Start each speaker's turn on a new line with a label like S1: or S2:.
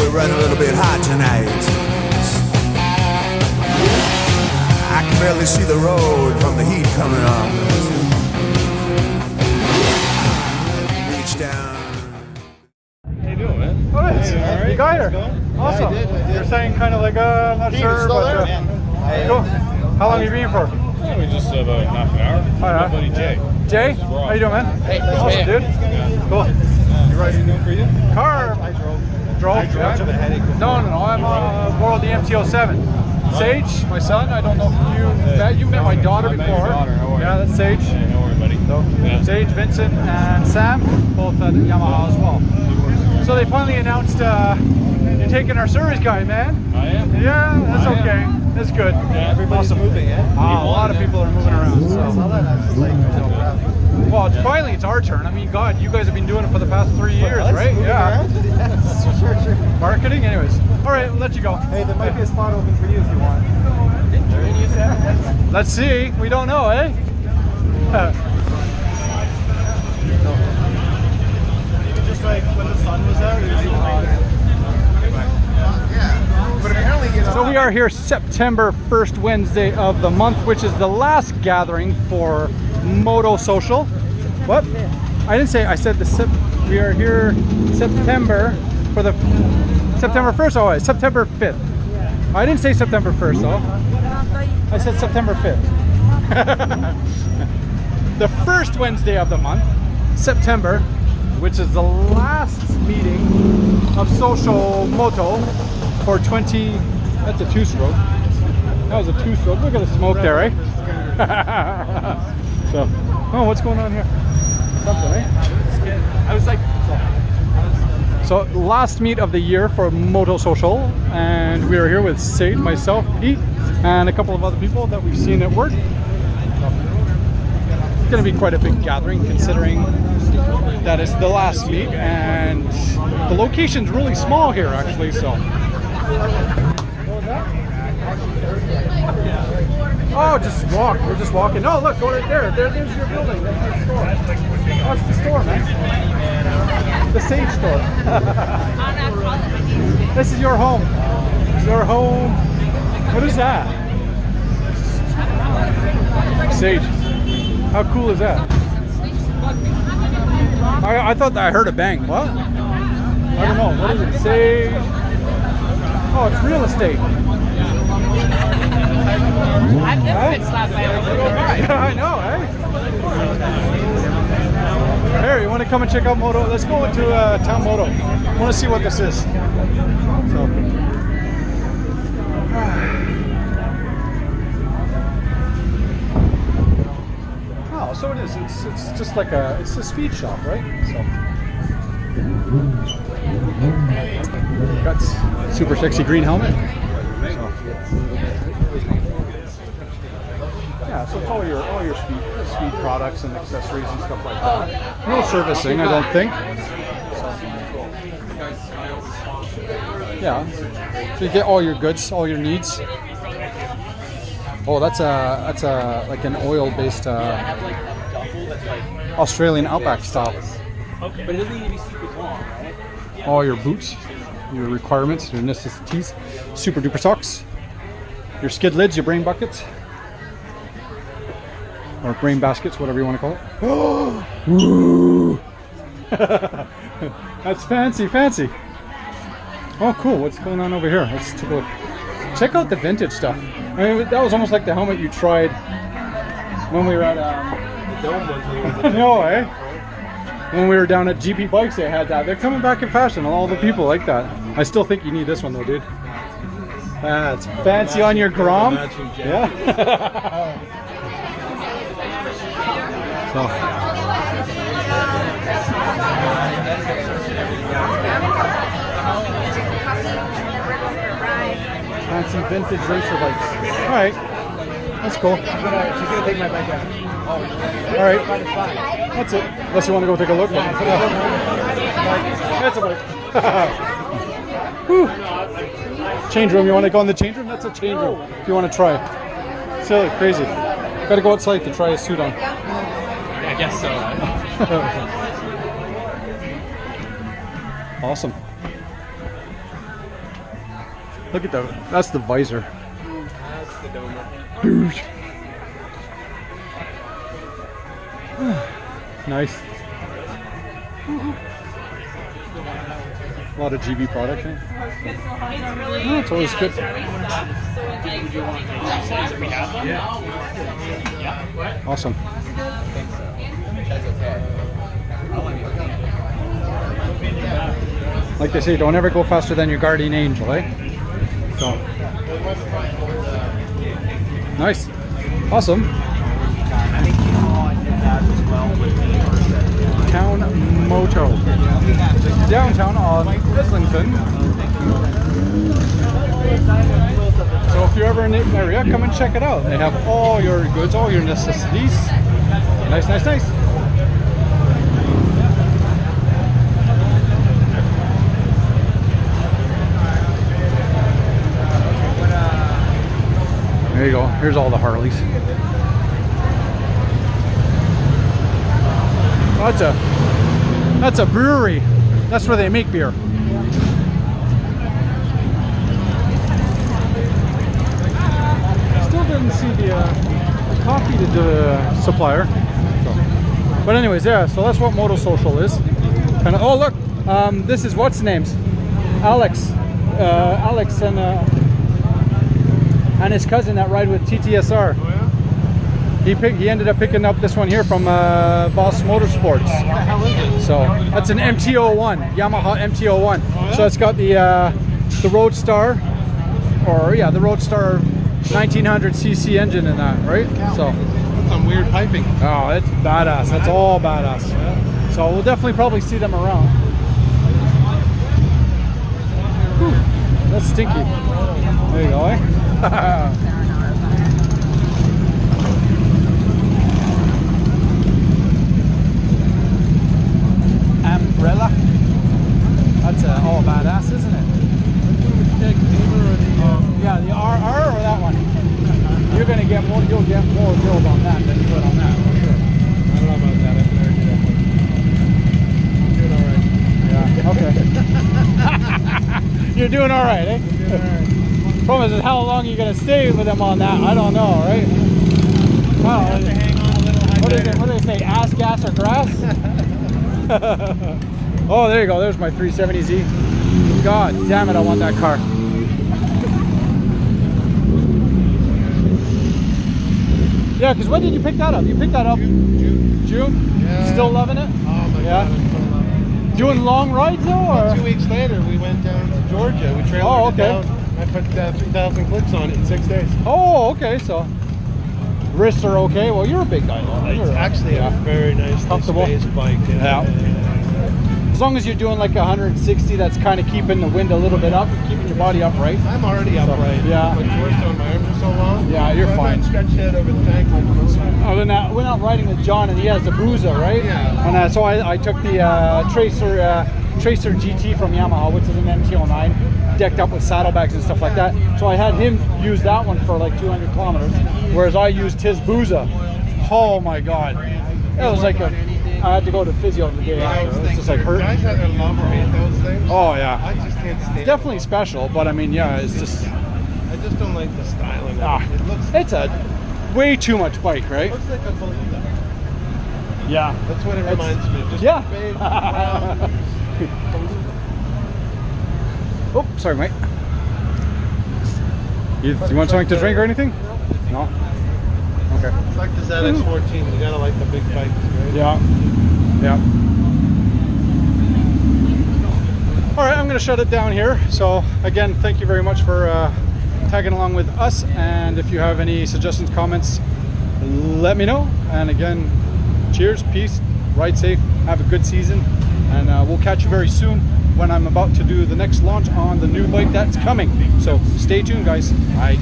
S1: we're running a little bit hot tonight. I can barely see the road from the heat coming on. Reach down.
S2: How you doing, man?
S3: Oh, nice.
S2: Hey, all right?
S3: You got her. Awesome.
S4: Yeah, I did.
S3: You're saying kind of like, I'm not sure,
S4: still
S3: but
S4: there?
S3: cool. How long have you been for?
S2: Yeah, we just about half an hour.
S3: Oh, yeah.
S2: My buddy Jay.
S3: Jay, how you doing, man?
S4: Hey,
S3: Awesome, dude.
S2: Yeah.
S3: Cool.
S2: You ready to go for you?
S3: Car.
S4: I drove.
S3: Drove?
S4: Much of a headache.
S3: No. I'm borrowed the MT-07. Sage, my son. I don't know if you met my daughter
S2: I met
S3: before.
S2: your daughter. How are you?
S3: Yeah, that's Sage.
S2: Hey, how are you, buddy?
S3: So,
S2: Yeah.
S3: Sage, Vincent, and Sam, both at Yamaha as well. So they finally announced you're taking our service guy, man.
S2: I am.
S3: Yeah, that's okay. That's good.
S2: Yeah, everybody's
S3: Awesome.
S2: moving, eh?
S3: A lot of people are moving around.
S4: I saw
S3: So.
S4: that. I was just like,
S3: Well, finally it's our turn. I mean, God, you guys have been doing it for the past 3 years, right? Yeah.
S4: Sure.
S3: Marketing, anyways. All right, we'll let you go.
S4: Hey, there might be a spot open for you if you want.
S3: Let's see. We don't know, eh?
S4: Just like when the sun was out, it was but apparently,
S3: So we are here September 1st Wednesday of the month, which is the last gathering for MotoSocial. What? I didn't say, I said we are here September for the September 1st. Oh, September 5th. I didn't say September 1st though. I said September 5th. The first Wednesday of the month, September, which is the last meeting of Social Moto for 20, that's a two-stroke. That was a two-stroke. Look at the smoke there, eh? So, oh, what's going on here? Something, eh? I was like, so last meet of the year for MotoSocial, and we are here with Sade, myself, Pete, and a couple of other people that we've seen at work. It's going to be quite a big gathering considering that it's the last meet, and the location's really small here actually, so. Oh, just walk. We're just walking. No, look, go right there. There's your building. That's your store. Oh, it's the store, man. The Sage store. This is your home. Your home. What is that? Sage. How cool is that? I thought that I heard a bang. What? I don't know. What is it? Sage. Oh, it's real estate.
S5: I've never been slapped by a
S3: Yeah, I know, eh? Here, you want to come and check out Moto? Let's go into TownMoto. I want to see what this is. So. Oh, so it is. It's just like it's a speed shop, right? So. Got super sexy green helmet. Yeah, so it's all your speed products and accessories and stuff like that. No servicing, I don't think. Yeah, so you get all your goods, all your needs. Oh, that's a like an oil-based Australian Outback style.
S6: Okay. But it doesn't need to be super long, right?
S3: All your boots, your requirements, your necessities, super duper socks, your skid lids, your brain buckets. Or brain baskets, whatever you want to call it. Ooh. That's fancy. Oh, cool. What's going on over here? Let's take a look. Check out the vintage stuff. I mean, that was almost like the helmet you tried when we were at
S6: The dome was
S3: no, eh? When we were down at GP Bikes, they had that. They're coming back in fashion. All the people like that. I still think you need this one though, dude. That's fancy on your Grom. Yeah. So. Fancy vintage racer bikes. All right, that's cool.
S4: She's gonna take my bike out.
S3: All right, that's it. Unless you want to go take a look. That's a bike. Whew. Change room. You want to go in the change room? That's a change room. If you want to try. Silly, crazy. Got to go outside to try a suit on.
S6: I guess so.
S3: Awesome. Look at that. That's the visor.
S6: That's the domer.
S3: Douche. Nice. A lot of GB product, eh? Oh, it's always good. Awesome. Like they say, don't ever go faster than your guardian angel, eh? So. Nice. Awesome. TownMoto. Downtown on Islington. So if you're ever in the area, come and check it out. They have all your goods, all your necessities. Nice, nice, nice. There you go. Here's all the Harleys. That's a brewery. That's where they make beer. Still didn't see the coffee to the supplier. So. But anyways, yeah. So that's what MotoSocial is. Kind of. Oh look, this is what's name's Alex. Alex and his cousin that ride with TTSR.
S4: Oh, yeah?
S3: He ended up picking up this one here from Boss Motorsports.
S4: What the hell is it?
S3: So that's an MT-01, Yamaha MT-01.
S4: Oh, yeah?
S3: So it's got the Roadstar, the Roadstar 1900cc engine in that, right? So
S4: That's some weird piping.
S3: oh, it's badass. That's all badass.
S4: Yeah.
S3: So we'll definitely probably see them around. Whew, that's stinky. There you go, eh? Umbrella. That's all badass, isn't it? Yeah, the RR or that one? You're gonna get more. You'll get more build on that than you would on that, for sure.
S4: I don't know about that. I've never did that one. I'm doing alright.
S3: You're doing all right, eh?
S4: Doing alright.
S3: Problem is, how long are you gonna stay with them on that? I don't know, right? Wow.
S4: Hang on a little.
S3: What is it? What do they say? Ass, gas, or grass? Oh, there you go. There's my 370Z. God damn it! I want that car. Yeah, because when did you pick that up? You picked that up June?
S4: Yeah.
S3: Still loving it?
S4: Oh my
S3: Yeah.
S4: god, I'm so loving
S3: Doing long rides though,
S4: it.
S3: or?
S4: 2 weeks later, we went down to Georgia. We trailered
S3: Oh,
S4: it
S3: okay.
S4: down. I put 3,000 clicks on it in 6 days.
S3: Oh, okay. So wrists are okay. Well, you're a big guy though.
S4: It's
S3: You're-
S4: actually a very nice
S3: Comfortable.
S4: space bike.
S3: Yeah. As long as you're doing like 160, that's kind of keeping the wind a little bit up, keeping your body upright.
S4: I'm already upright.
S3: yeah.
S4: But Georgetown, my arms are so long.
S3: Yeah, you're
S4: so
S3: fine.
S4: I'm not stretched out over the tank like most.
S3: Other than that, went out riding with John, and he has the Bruiser, right?
S4: Yeah.
S3: And so I took the Tracer GT from Yamaha, which is an MT-09, decked up with saddlebags and stuff like that. So I had him use that one for like 200 kilometers, whereas I used his Bruiser. Oh my God, it was like I had to go to physio the day after. It was just like
S4: Guys
S3: hurting.
S4: that love or hate those things.
S3: Oh yeah,
S4: I just can't stand it.
S3: definitely special, but I mean, yeah, it's just
S4: I just don't like the styling. It looks,
S3: it's a way too much bike, right?
S4: looks like a Bolida.
S3: Yeah.
S4: That's what it reminds me of. Just
S3: Yeah.
S4: a big, round
S3: Oh, sorry, mate. You want something to drink or anything? No? Okay.
S4: It's like the ZX14. You gotta like the big bikes, right?
S3: Yeah. Yeah. All right, I'm going to shut it down here. So, again, thank you very much for tagging along with us. And if you have any suggestions, comments, let me know. And again, cheers, peace, ride safe, have a good season. And we'll catch you very soon when I'm about to do the next launch on the new bike that's coming. So stay tuned, guys. Bye.